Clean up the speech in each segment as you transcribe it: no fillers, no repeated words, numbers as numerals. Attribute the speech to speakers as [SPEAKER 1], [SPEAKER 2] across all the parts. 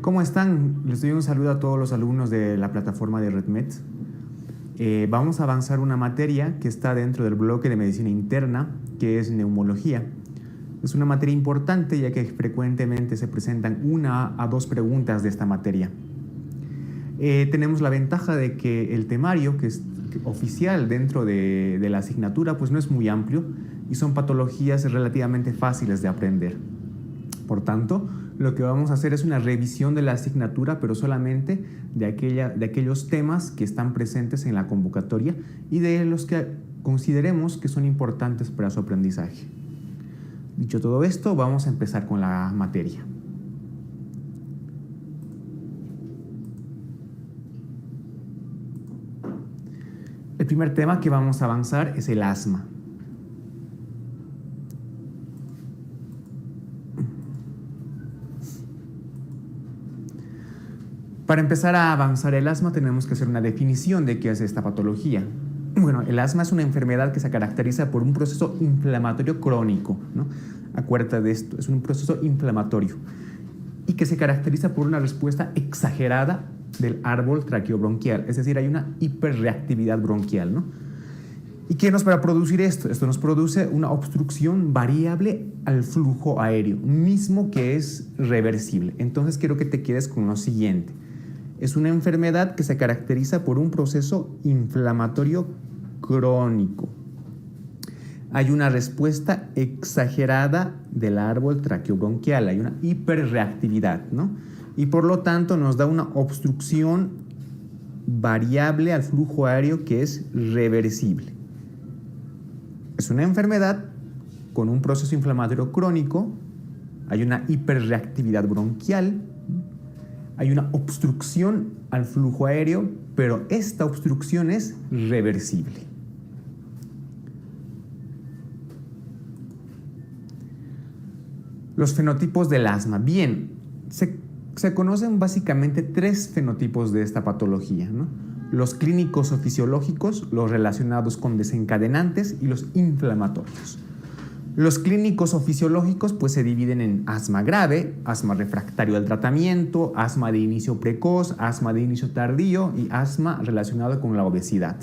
[SPEAKER 1] ¿Cómo están? Les doy un saludo a todos los alumnos de la plataforma de RedMed. Vamos a avanzar una materia que está dentro del bloque de medicina interna, que es neumología. Es una materia importante ya que frecuentemente se presentan 1 a 2 preguntas de esta materia. Tenemos la ventaja de que el temario, que es oficial dentro de la asignatura, pues no es muy amplio y son patologías relativamente fáciles de aprender. Por tanto, lo que vamos a hacer es una revisión de la asignatura, pero solamente de aquellos temas que están presentes en la convocatoria y de los que consideremos que son importantes para su aprendizaje. Dicho todo esto, vamos a empezar con la materia. El primer tema que vamos a avanzar es el asma. Para empezar a avanzar el asma tenemos que hacer una definición de qué es esta patología. Bueno, el asma es una enfermedad que se caracteriza por un proceso inflamatorio crónico, ¿no? Acuérdate de esto, es un proceso inflamatorio y que se caracteriza por una respuesta exagerada del árbol traqueobronquial, es decir, hay una hiperreactividad bronquial, ¿no? ¿Y qué nos va a producir esto? Esto nos produce una obstrucción variable al flujo aéreo, mismo que es reversible. Entonces quiero que te quedes con lo siguiente. Es una enfermedad que se caracteriza por un proceso inflamatorio crónico. Hay una respuesta exagerada del árbol traqueobronquial, hay una hiperreactividad, ¿no? Y por lo tanto nos da una obstrucción variable al flujo aéreo que es reversible. Es una enfermedad con un proceso inflamatorio crónico, hay una hiperreactividad bronquial, hay una obstrucción al flujo aéreo, pero esta obstrucción es reversible. Los fenotipos del asma. Bien, se conocen básicamente 3 fenotipos de esta patología, ¿no? Los clínicos o fisiológicos, los relacionados con desencadenantes y los inflamatorios. Los clínicos o fisiológicos pues se dividen en asma grave, asma refractario al tratamiento, asma de inicio precoz, asma de inicio tardío y asma relacionado con la obesidad.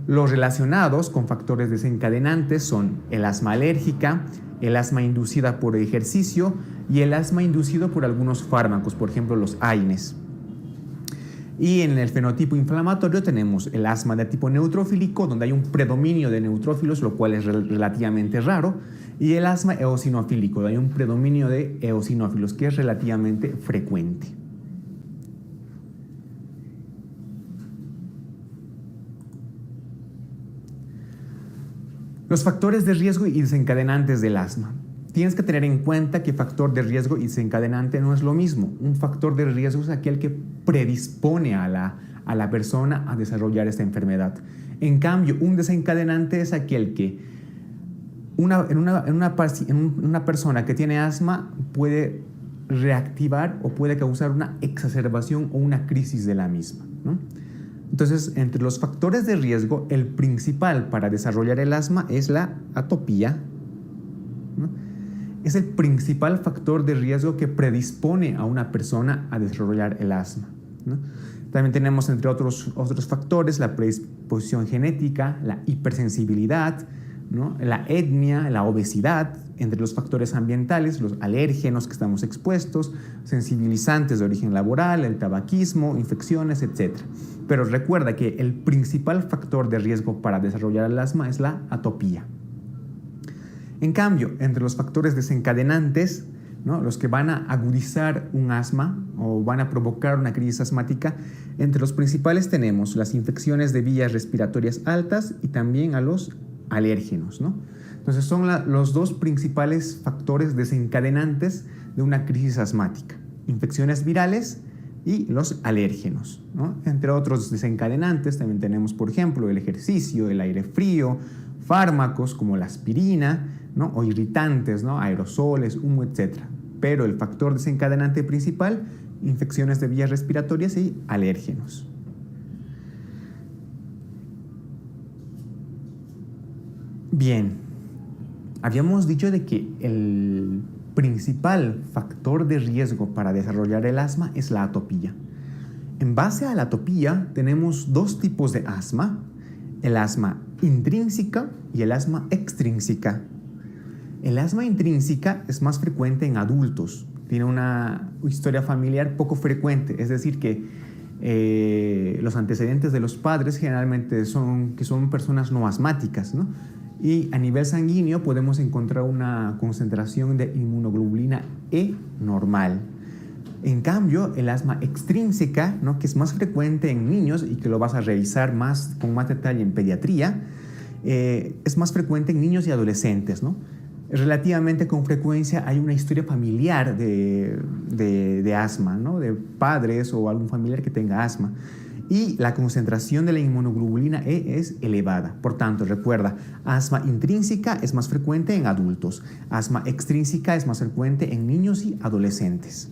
[SPEAKER 1] Los relacionados con factores desencadenantes son el asma alérgica, el asma inducida por ejercicio y el asma inducido por algunos fármacos, por ejemplo los AINES. Y en el fenotipo inflamatorio tenemos el asma de tipo neutrofílico, donde hay un predominio de neutrófilos, lo cual es relativamente raro, y el asma eosinofílico, donde hay un predominio de eosinófilos, que es relativamente frecuente. Los factores de riesgo y desencadenantes del asma. Tienes que tener en cuenta que factor de riesgo y desencadenante no es lo mismo. Un factor de riesgo es aquel que predispone a la persona a desarrollar esta enfermedad. En cambio, un desencadenante es aquel que una persona que tiene asma puede reactivar o puede causar una exacerbación o una crisis de la misma, ¿no? Entonces, entre los factores de riesgo, el principal para desarrollar el asma es la atopía, ¿no? Es el principal factor de riesgo que predispone a una persona a desarrollar el asma, ¿no? También tenemos, entre otros factores, la predisposición genética, la hipersensibilidad, ¿no? La etnia, la obesidad, entre los factores ambientales, los alérgenos que estamos expuestos, sensibilizantes de origen laboral, el tabaquismo, infecciones, etc. Pero recuerda que el principal factor de riesgo para desarrollar el asma es la atopía. En cambio, entre los factores desencadenantes, ¿no? Los que van a agudizar un asma o van a provocar una crisis asmática, entre los principales tenemos las infecciones de vías respiratorias altas y también a los alérgenos, ¿no? Entonces son los 2 principales factores desencadenantes de una crisis asmática: infecciones virales y los alérgenos, ¿no? Entre otros desencadenantes también tenemos, por ejemplo, el ejercicio, el aire frío, fármacos como la aspirina, ¿no? O irritantes, ¿no? Aerosoles, humo, etc. Pero el factor desencadenante principal, infecciones de vías respiratorias y alérgenos. Bien, Habíamos dicho de que el principal factor de riesgo para desarrollar el asma es la atopía. En base a la atopía tenemos dos tipos de asma, el asma intrínseca y el asma extrínseca. El asma intrínseca es más frecuente en adultos, tiene una historia familiar poco frecuente, es decir que los antecedentes de los padres generalmente son personas no asmáticas, ¿no? Y a nivel sanguíneo podemos encontrar una concentración de inmunoglobulina E normal. En cambio, el asma extrínseca, ¿no?, que es más frecuente en niños y que lo vas a revisar con más detalle en pediatría, es más frecuente en niños y adolescentes, ¿no? Relativamente con frecuencia hay una historia familiar de asma, ¿no?, de padres o algún familiar que tenga asma. Y la concentración de la inmunoglobulina E es elevada. Por tanto, recuerda, asma intrínseca es más frecuente en adultos. Asma extrínseca es más frecuente en niños y adolescentes.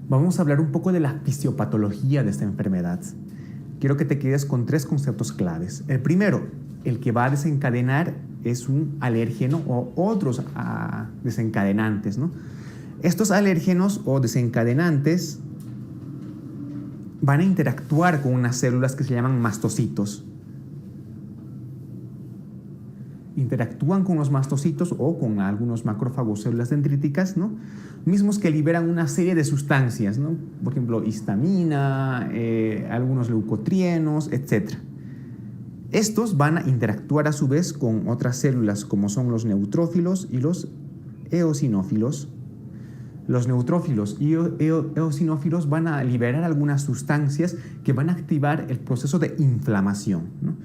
[SPEAKER 1] Vamos a hablar un poco de la fisiopatología de esta enfermedad. Quiero que te quedes con 3 conceptos claves. El primero, el que va a desencadenar es un alérgeno o otros desencadenantes, ¿no? Estos alérgenos o desencadenantes van a interactuar con unas células que se llaman mastocitos. Interactúan con los mastocitos o con algunos macrófagos, células dendríticas, ¿no?, mismos que liberan una serie de sustancias, ¿no?, por ejemplo, histamina, algunos leucotrienos, etc. Estos van a interactuar a su vez con otras células como son los neutrófilos y los eosinófilos. Los neutrófilos y eosinófilos van a liberar algunas sustancias que van a activar el proceso de inflamación, ¿no?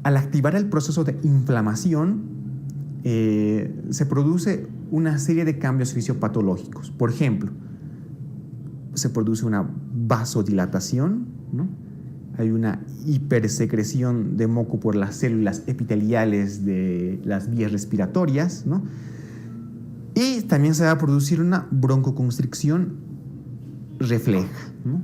[SPEAKER 1] Al activar el proceso de inflamación, se produce una serie de cambios fisiopatológicos. Por ejemplo, se produce una vasodilatación, ¿no? Hay una hipersecreción de moco por las células epiteliales de las vías respiratorias, ¿no? Y también se va a producir una broncoconstricción refleja, ¿no?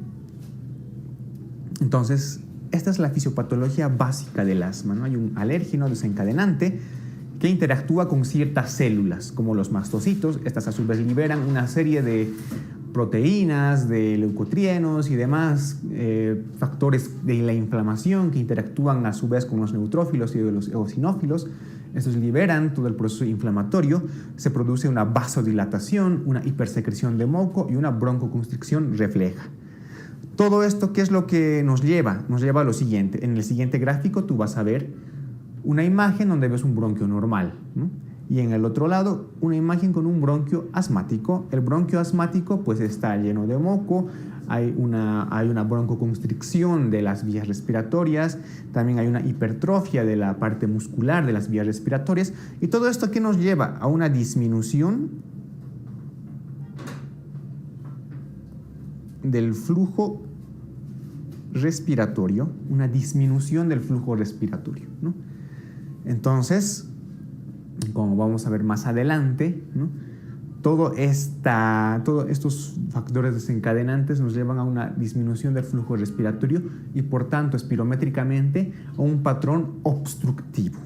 [SPEAKER 1] Entonces, esta es la fisiopatología básica del asma, ¿no? Hay un alérgeno desencadenante que interactúa con ciertas células, como los mastocitos. Estas a su vez liberan una serie de proteínas, de leucotrienos y demás factores de la inflamación que interactúan a su vez con los neutrófilos y los eosinófilos. Estos liberan todo el proceso inflamatorio, se produce una vasodilatación, una hipersecreción de moco y una broncoconstricción refleja. Todo esto, ¿qué es lo que nos lleva? Nos lleva a lo siguiente. En el siguiente gráfico tú vas a ver una imagen donde ves un bronquio normal, ¿no? Y en el otro lado una imagen con un bronquio asmático. El bronquio asmático pues está lleno de moco, hay una broncoconstricción de las vías respiratorias, también hay una hipertrofia de la parte muscular de las vías respiratorias, y todo esto que nos lleva a una disminución del flujo respiratorio, una disminución del flujo respiratorio, ¿no? Entonces, como vamos a ver más adelante, ¿no?, todos estos factores desencadenantes nos llevan a una disminución del flujo respiratorio y por tanto espirométricamente a un patrón obstructivo.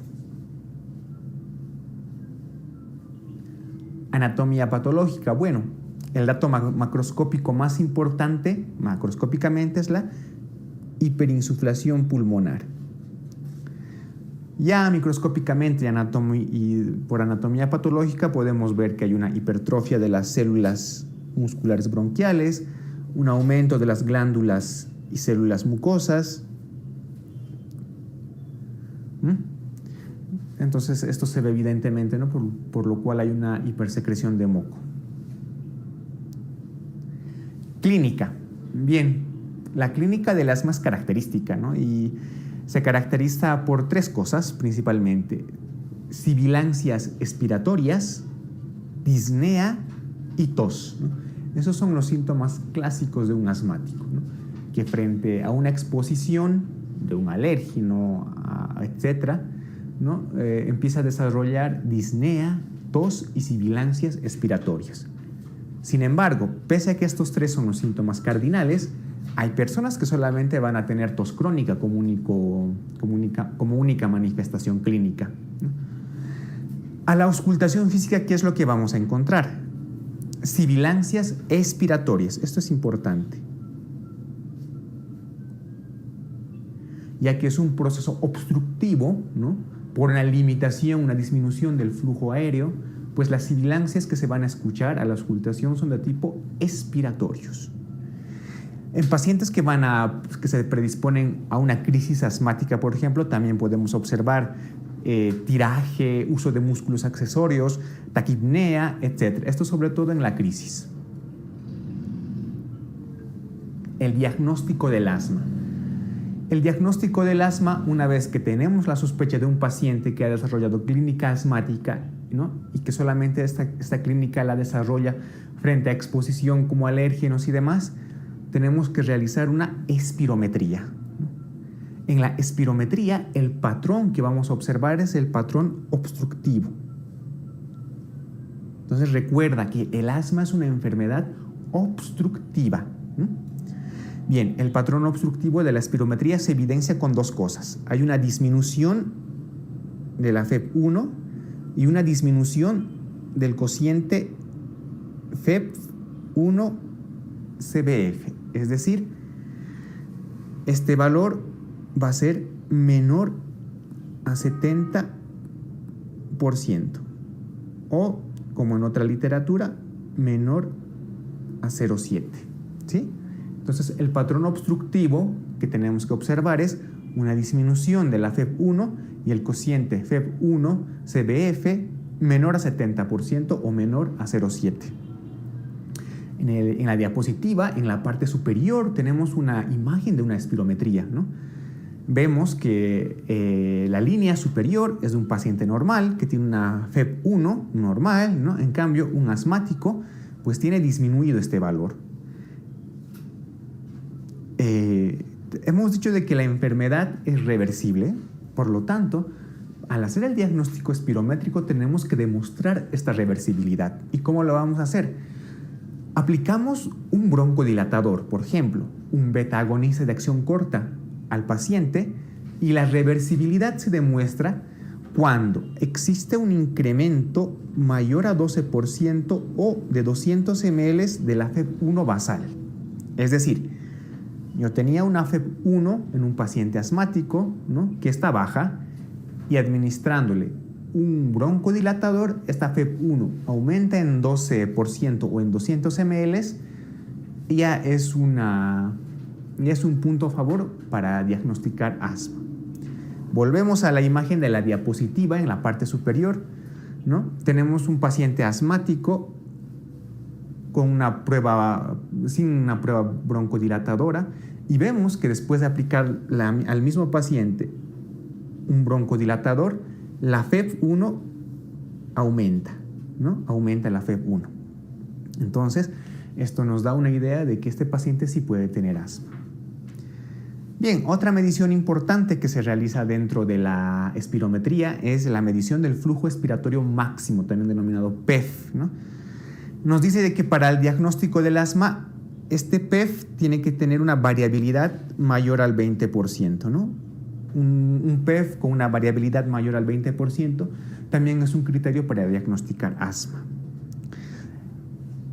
[SPEAKER 1] Anatomía patológica. Bueno, el dato macroscópico más importante macroscópicamente es la hiperinsuflación pulmonar. Ya microscópicamente y por anatomía patológica podemos ver que hay una hipertrofia de las células musculares bronquiales, un aumento de las glándulas y células mucosas. Entonces esto se ve evidentemente, ¿no?, por lo cual hay una hipersecreción de moco. Clínica. Bien, la clínica del asma es característica, ¿no?, y se caracteriza por 3 cosas principalmente: sibilancias expiratorias, disnea y tos, ¿no? Esos son los síntomas clásicos de un asmático, ¿no?, que frente a una exposición de un alérgeno, etcétera, ¿no?, empieza a desarrollar disnea, tos y sibilancias expiratorias. Sin embargo, pese a que estos 3 son los síntomas cardinales, Hay personas que solamente van a tener tos crónica como única manifestación clínica, ¿no? A la auscultación física, ¿qué es lo que vamos a encontrar? Sibilancias expiratorias. Esto es importante, ya que es un proceso obstructivo, ¿no? Por una limitación, una disminución del flujo aéreo, pues las sibilancias que se van a escuchar a la auscultación son de tipo expiratorios. En pacientes que se predisponen a una crisis asmática, por ejemplo, también podemos observar tiraje, uso de músculos accesorios, taquipnea, etc. Esto sobre todo en la crisis. El diagnóstico del asma. El diagnóstico del asma, una vez que tenemos la sospecha de un paciente que ha desarrollado clínica asmática, ¿no? Y que solamente esta clínica la desarrolla frente a exposición como alérgenos y demás, tenemos que realizar una espirometría. En la espirometría, el patrón que vamos a observar es el patrón obstructivo. Entonces recuerda que el asma es una enfermedad obstructiva. Bien, el patrón obstructivo de la espirometría se evidencia con dos cosas. Hay una disminución de la FEV1 y una disminución del cociente FEV1-CBF. Es decir, este valor va a ser menor a 70% o, como en otra literatura, menor a 0,7. ¿Sí? Entonces, el patrón obstructivo que tenemos que observar es una disminución de la FEV1 y el cociente FEV1-CBF menor a 70% o menor a 0,7. En la diapositiva, en la parte superior, tenemos una imagen de una espirometría, ¿no? Vemos que la línea superior es de un paciente normal que tiene una FEV1 normal, ¿no? En cambio, un asmático pues tiene disminuido este valor. Hemos dicho de que la enfermedad es reversible, por lo tanto, al hacer el diagnóstico espirométrico tenemos que demostrar esta reversibilidad. ¿Y cómo lo vamos a hacer? Aplicamos un broncodilatador, por ejemplo, un beta agonista de acción corta al paciente y la reversibilidad se demuestra cuando existe un incremento mayor a 12% o de 200 ml de la FEV1 basal. Es decir, yo tenía una FEV1 en un paciente asmático, ¿no? Que está baja, y administrándole un broncodilatador, esta FEV1 aumenta en 12% o en 200 ml, y ya es un punto a favor para diagnosticar asma. Volvemos a la imagen de la diapositiva en la parte superior, ¿no? Tenemos un paciente asmático con sin una prueba broncodilatadora y vemos que después de aplicar al mismo paciente un broncodilatador, la FEV1 aumenta, ¿no? Aumenta la FEV1. Entonces, esto nos da una idea de que este paciente sí puede tener asma. Bien, otra medición importante que se realiza dentro de la espirometría es la medición del flujo expiratorio máximo, también denominado PEF, ¿no? Nos dice de que para el diagnóstico del asma, este PEF tiene que tener una variabilidad mayor al 20%, ¿no? Un PEF con una variabilidad mayor al 20% también es un criterio para diagnosticar asma.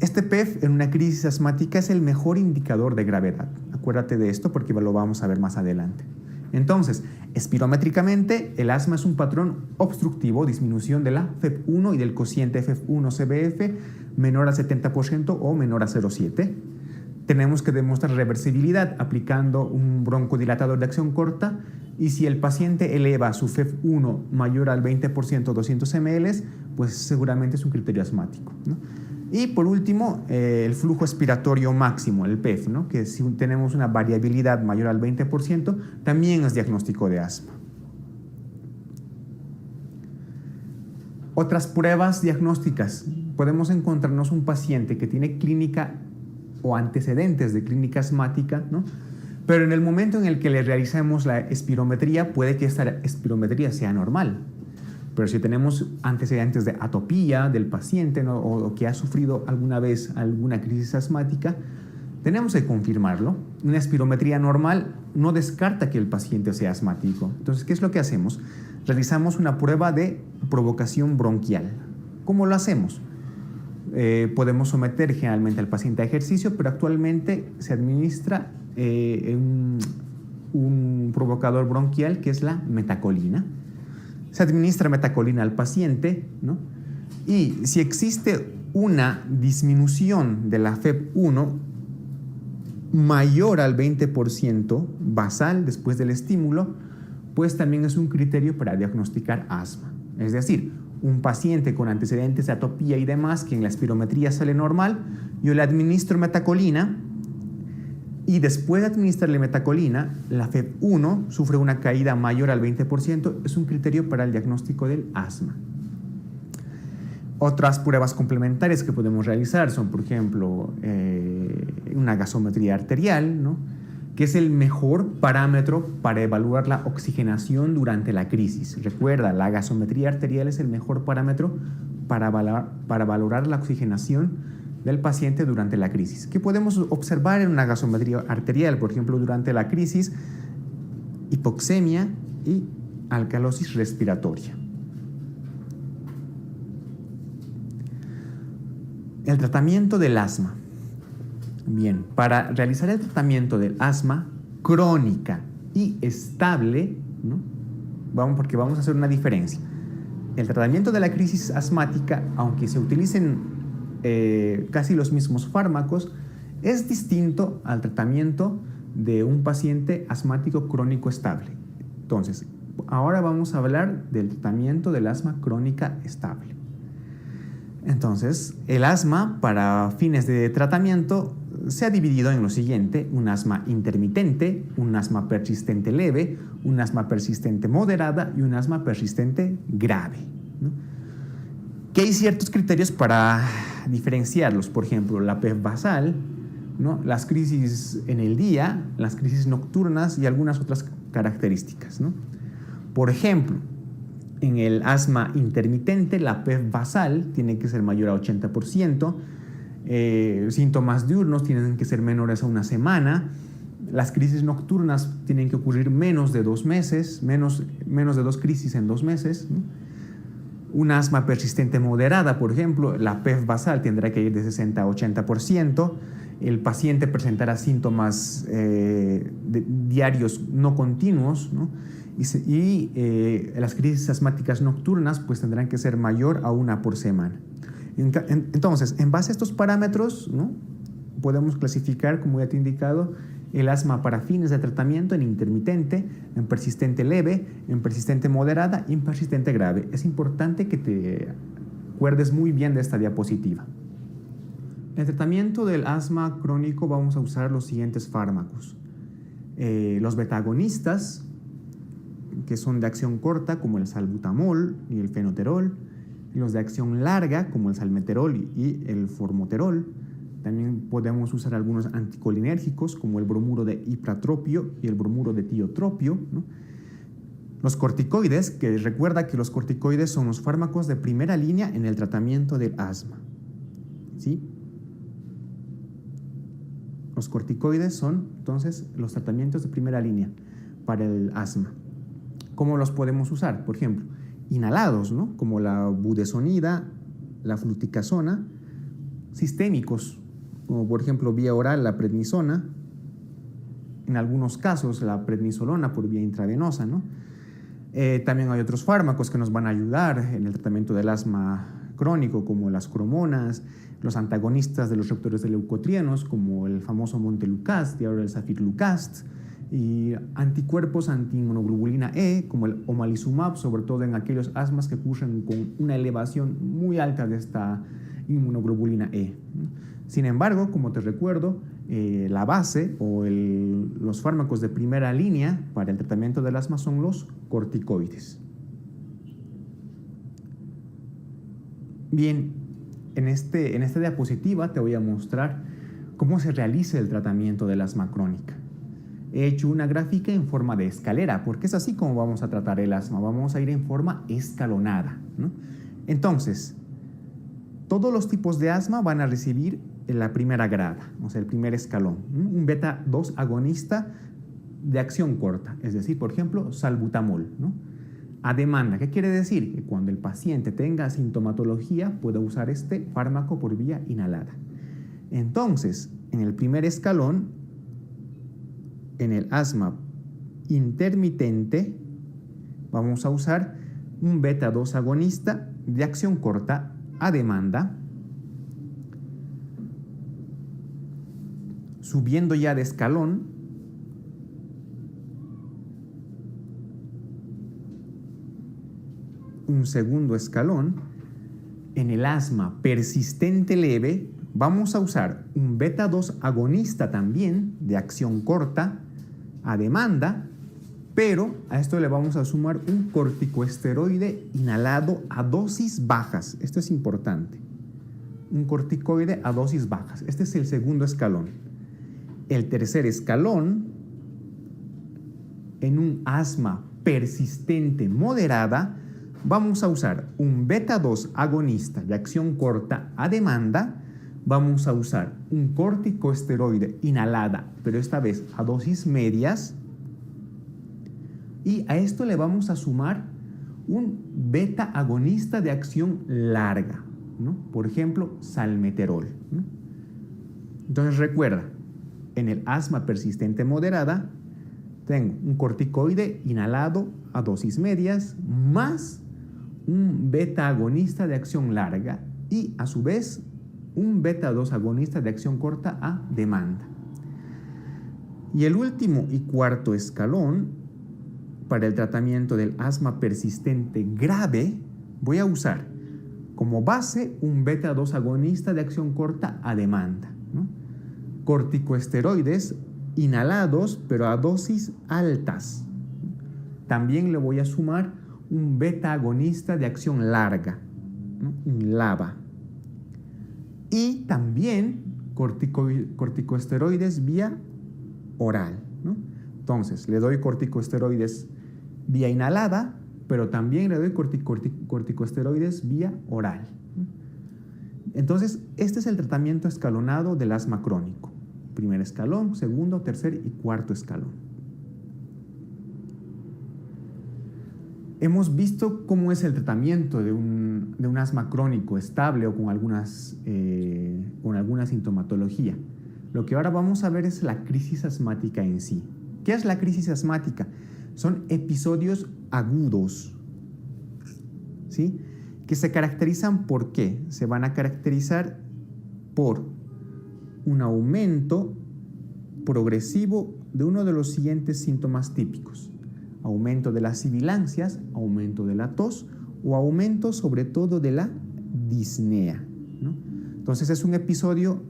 [SPEAKER 1] Este PEF en una crisis asmática es el mejor indicador de gravedad. Acuérdate de esto porque lo vamos a ver más adelante. Entonces, espirométricamente, el asma es un patrón obstructivo, disminución de la FEV1 y del cociente FEV1-CBF menor a 70% o menor a 0,7. Tenemos que demostrar reversibilidad aplicando un broncodilatador de acción corta, y si el paciente eleva su FEV1 mayor al 20% 200 ml, pues seguramente es un criterio asmático, ¿no? Y por último, el flujo expiratorio máximo, el PEF, ¿no? Que si tenemos una variabilidad mayor al 20%, también es diagnóstico de asma. Otras pruebas diagnósticas. Podemos encontrarnos un paciente que tiene clínica o antecedentes de clínica asmática, ¿no? Pero en el momento en el que le realizamos la espirometría, puede que esta espirometría sea normal. Pero si tenemos antecedentes de atopía del paciente, ¿no? o que ha sufrido alguna vez alguna crisis asmática, Tenemos que confirmarlo. Una espirometría normal no descarta que el paciente sea asmático. Entonces, ¿qué es lo que hacemos? Realizamos una prueba de provocación bronquial. ¿Cómo lo hacemos? Podemos someter generalmente al paciente a ejercicio, pero actualmente se administra un provocador bronquial que es la metacolina. Se administra metacolina al paciente, ¿no? Y si existe una disminución de la FEV1 mayor al 20% basal después del estímulo, pues también es un criterio para diagnosticar asma. Es decir, un paciente con antecedentes de atopía y demás, que en la espirometría sale normal, yo le administro metacolina y después de administrarle metacolina, la FEV1 sufre una caída mayor al 20%, es un criterio para el diagnóstico del asma. Otras pruebas complementarias que podemos realizar son, por ejemplo, una gasometría arterial, ¿no? Que es el mejor parámetro para evaluar la oxigenación durante la crisis. Recuerda, la gasometría arterial es el mejor parámetro para valorar la oxigenación del paciente durante la crisis. ¿Qué podemos observar en una gasometría arterial? Por ejemplo, durante la crisis, hipoxemia y alcalosis respiratoria. El tratamiento del asma. Bien, para realizar el tratamiento del asma crónica y estable, ¿no? Porque vamos a hacer una diferencia. El tratamiento de la crisis asmática, aunque se utilicen casi los mismos fármacos, es distinto al tratamiento de un paciente asmático crónico estable. Entonces, ahora vamos a hablar del tratamiento del asma crónica estable. Entonces, el asma para fines de tratamiento se ha dividido en lo siguiente: un asma intermitente, un asma persistente leve, un asma persistente moderada y un asma persistente grave, ¿no? Que hay ciertos criterios para diferenciarlos. Por ejemplo, la PEF basal, ¿no? Las crisis en el día, las crisis nocturnas y algunas otras características, ¿no? Por ejemplo, en el asma intermitente, la PEF basal tiene que ser mayor a 80%, síntomas diurnos tienen que ser menores a una semana, las crisis nocturnas tienen que ocurrir menos de 2 meses, menos de 2 crisis en 2 meses, ¿no? Un asma persistente moderada, por ejemplo, la PEF basal tendrá que ir de 60 a 80%, el paciente presentará síntomas diarios no continuos, ¿no? Y las crisis asmáticas nocturnas pues tendrán que ser mayor a 1 por semana. Entonces, en base a estos parámetros, ¿no? Podemos clasificar, como ya te he indicado, el asma para fines de tratamiento en intermitente, en persistente leve, en persistente moderada y en persistente grave. Es importante que te acuerdes muy bien de esta diapositiva. En el tratamiento del asma crónico vamos a usar los siguientes fármacos. Los beta-agonistas, que son de acción corta, como el salbutamol y el fenoterol, los de acción larga, como el salmeterol y el formoterol. También podemos usar algunos anticolinérgicos, como el bromuro de ipratropio y el bromuro de tiotropio, ¿no? Los corticoides, que recuerda que los corticoides son los fármacos de primera línea en el tratamiento del asma, ¿sí? Los corticoides son, entonces, los tratamientos de primera línea para el asma. ¿Cómo los podemos usar? Por ejemplo, inhalados, ¿no? Como la budesonida, la fluticasona, sistémicos, como por ejemplo vía oral la prednisona, en algunos casos la prednisolona por vía intravenosa, ¿no? También hay otros fármacos que nos van a ayudar en el tratamiento del asma crónico, como las cromonas, los antagonistas de los receptores de leucotrienos, como el famoso montelukast y ahora el safirlukast, y anticuerpos antiinmunoglobulina E, como el omalizumab, sobre todo en aquellos asmas que ocurren con una elevación muy alta de esta inmunoglobulina E. Sin embargo, como te recuerdo, la base o los fármacos de primera línea para el tratamiento del asma son los corticoides. Bien, en esta diapositiva te voy a mostrar cómo se realiza el tratamiento del asma crónica. He hecho una gráfica en forma de escalera, porque es así como vamos a tratar el asma. Vamos a ir en forma escalonada, ¿no? Entonces, todos los tipos de asma van a recibir la primera grada, o sea, el primer escalón. Un beta 2 agonista de acción corta, es decir, por ejemplo, salbutamol, ¿no? A demanda. ¿Qué quiere decir? Que cuando el paciente tenga sintomatología puede usar este fármaco por vía inhalada. Entonces, en el primer escalón, en el asma intermitente, vamos a usar un beta 2 agonista de acción corta a demanda. Subiendo ya de escalón, un segundo escalón, en el asma persistente leve, vamos a usar un beta 2 agonista también de acción corta a demanda, pero a esto le vamos a sumar un corticoesteroide inhalado a dosis bajas. Esto es importante. Un corticoide a dosis bajas. Este es el segundo escalón. El tercer escalón, en un asma persistente moderada, vamos a usar un beta 2 agonista de acción corta a demanda. Vamos a usar un corticoesteroide inhalada, pero esta vez a dosis medias. Y a esto le vamos a sumar un beta agonista de acción larga, ¿no? Por ejemplo, salmeterol, ¿no? Entonces recuerda, en el asma persistente moderada tengo un corticoide inhalado a dosis medias más un beta agonista de acción larga y a su vez un beta 2 agonista de acción corta a demanda. Y el último y cuarto escalón, para el tratamiento del asma persistente grave, voy a usar como base un beta 2 agonista de acción corta a demanda, ¿no? Corticoesteroides inhalados, pero a dosis altas. También le voy a sumar un beta agonista de acción larga, ¿no? Un LABA. Y también corticoesteroides vía oral, ¿no? Entonces, le doy corticoesteroides vía inhalada, pero también le doy corticoesteroides vía oral. Entonces, este es el tratamiento escalonado del asma crónico. Primer escalón, segundo, tercer y cuarto escalón. Hemos visto cómo es el tratamiento de un asma crónico estable o con alguna sintomatología. Lo que ahora vamos a ver es la crisis asmática en sí. ¿Qué es la crisis asmática? Son episodios agudos, ¿sí? Que se caracterizan ¿por qué? Se van a caracterizar por un aumento progresivo de uno de los siguientes síntomas típicos: aumento de las sibilancias, aumento de la tos o aumento sobre todo de la disnea, ¿no? Entonces es un episodio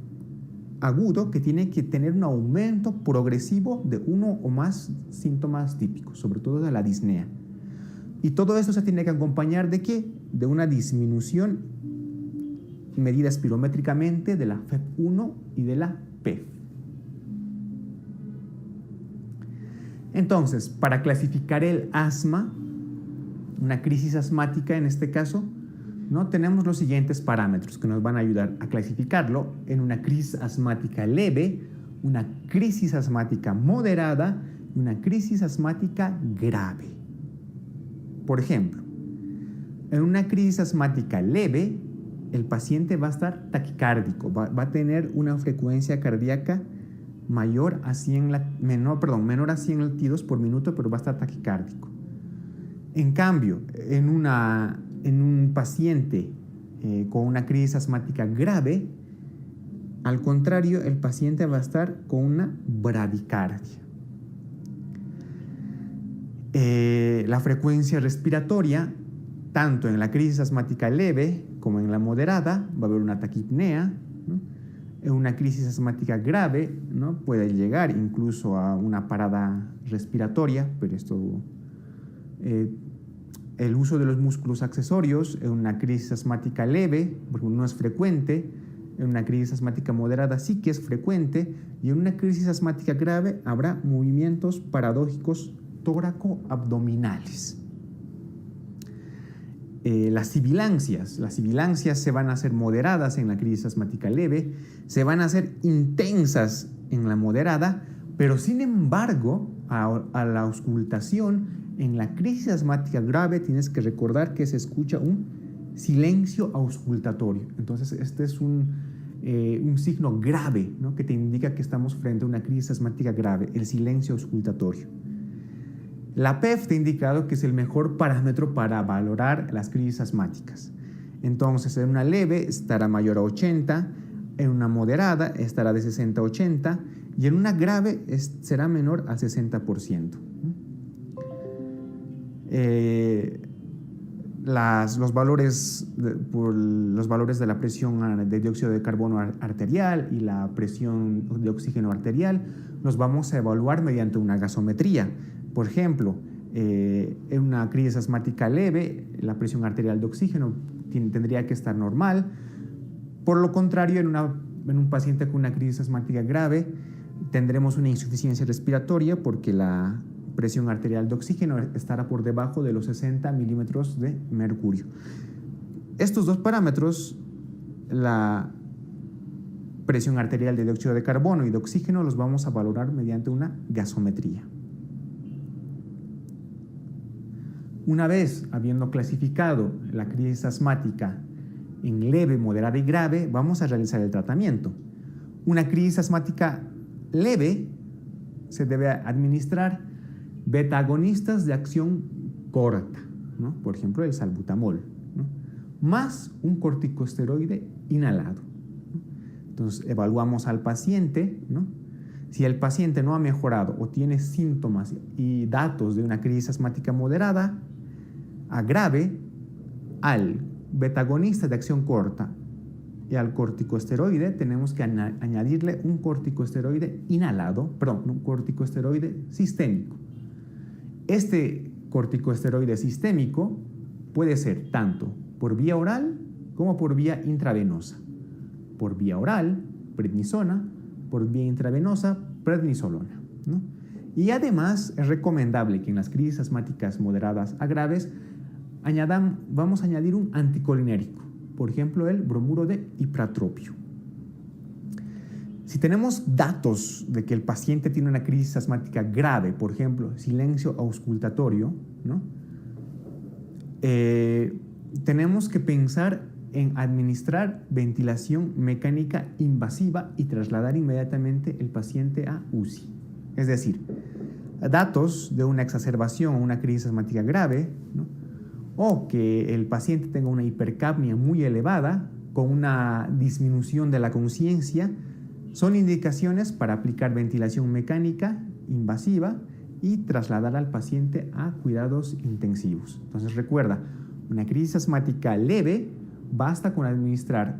[SPEAKER 1] agudo que tiene que tener un aumento progresivo de uno o más síntomas típicos, sobre todo de la disnea. Y todo esto se tiene que acompañar ¿de qué? De una disminución medida espirométricamente de la FEV1 y de la PEF. Entonces, para clasificar el asma, una crisis asmática en este caso, ¿no? Tenemos los siguientes parámetros que nos van a ayudar a clasificarlo en una crisis asmática leve, una crisis asmática moderada y una crisis asmática grave. Por ejemplo, en una crisis asmática leve, el paciente va a estar taquicárdico, va a tener una frecuencia cardíaca menor a 100 latidos por minuto, pero va a estar taquicárdico. En cambio, en un paciente con una crisis asmática grave, al contrario, el paciente va a estar con una bradicardia. La frecuencia respiratoria, tanto en la crisis asmática leve como en la moderada, va a haber una taquipnea, ¿no? En una crisis asmática grave, ¿no? Puede llegar incluso a una parada respiratoria, pero esto... el uso de los músculos accesorios en una crisis asmática leve, porque no es frecuente. En una crisis asmática moderada sí que es frecuente, y en una crisis asmática grave habrá movimientos paradójicos tóraco-abdominales. las sibilancias. Las sibilancias se van a hacer moderadas en la crisis asmática leve, se van a hacer intensas en la moderada, pero sin embargo, a la auscultación, en la crisis asmática grave tienes que recordar que se escucha un silencio auscultatorio. Entonces, este es un signo grave, ¿no?, que te indica que estamos frente a una crisis asmática grave, el silencio auscultatorio. La PEF te ha indicado que es el mejor parámetro para valorar las crisis asmáticas. Entonces, en una leve estará mayor a 80, en una moderada estará de 60 a 80 y en una grave será menor al 60%. Los valores de la presión de dióxido de carbono arterial y la presión de oxígeno arterial los vamos a evaluar mediante una gasometría. Por ejemplo, en una crisis asmática leve, la presión arterial de oxígeno tendría que estar normal. Por lo contrario, en un paciente con una crisis asmática grave, tendremos una insuficiencia respiratoria porque la presión arterial de oxígeno estará por debajo de los 60 milímetros de mercurio. Estos dos parámetros, la presión arterial de dióxido de carbono y de oxígeno, los vamos a valorar mediante una gasometría. Una vez habiendo clasificado la crisis asmática en leve, moderada y grave, vamos a realizar el tratamiento. Una crisis asmática leve se debe administrar beta-agonistas de acción corta, ¿no?, por ejemplo el salbutamol, ¿no?, más un corticosteroide inhalado, ¿no? Entonces evaluamos al paciente, ¿no? Si el paciente no ha mejorado o tiene síntomas y datos de una crisis asmática moderada a grave, al beta-agonista de acción corta y al corticosteroide tenemos que añadirle un corticosteroide inhalado, un corticosteroide sistémico. Este corticosteroide sistémico puede ser tanto por vía oral como por vía intravenosa. Por vía oral, prednisona; por vía intravenosa, prednisolona, ¿no? Y además es recomendable que en las crisis asmáticas moderadas a graves vamos a añadir un anticolinérico, por ejemplo el bromuro de ipratropio. Si tenemos datos de que el paciente tiene una crisis asmática grave, por ejemplo, silencio auscultatorio, ¿no?, tenemos que pensar en administrar ventilación mecánica invasiva y trasladar inmediatamente el paciente a UCI. Es decir, datos de una exacerbación o una crisis asmática grave, ¿no?, o que el paciente tenga una hipercapnia muy elevada con una disminución de la conciencia, son indicaciones para aplicar ventilación mecánica invasiva y trasladar al paciente a cuidados intensivos. Entonces recuerda, una crisis asmática leve basta con administrar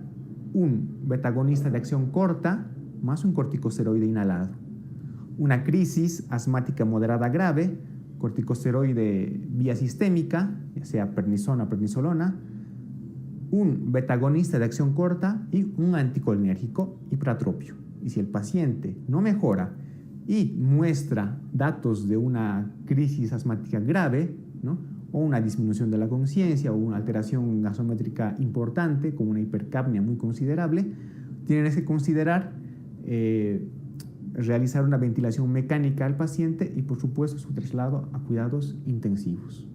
[SPEAKER 1] un beta-agonista de acción corta más un corticosteroide inhalado. Una crisis asmática moderada grave, corticosteroide vía sistémica, ya sea prednisona o prednisolona, un beta-agonista de acción corta y un anticolinérgico ipratropio. Y si el paciente no mejora y muestra datos de una crisis asmática grave, ¿no?, o una disminución de la conciencia o una alteración gasométrica importante, como una hipercapnia muy considerable, tienes que considerar realizar una ventilación mecánica al paciente y, por supuesto, su traslado a cuidados intensivos.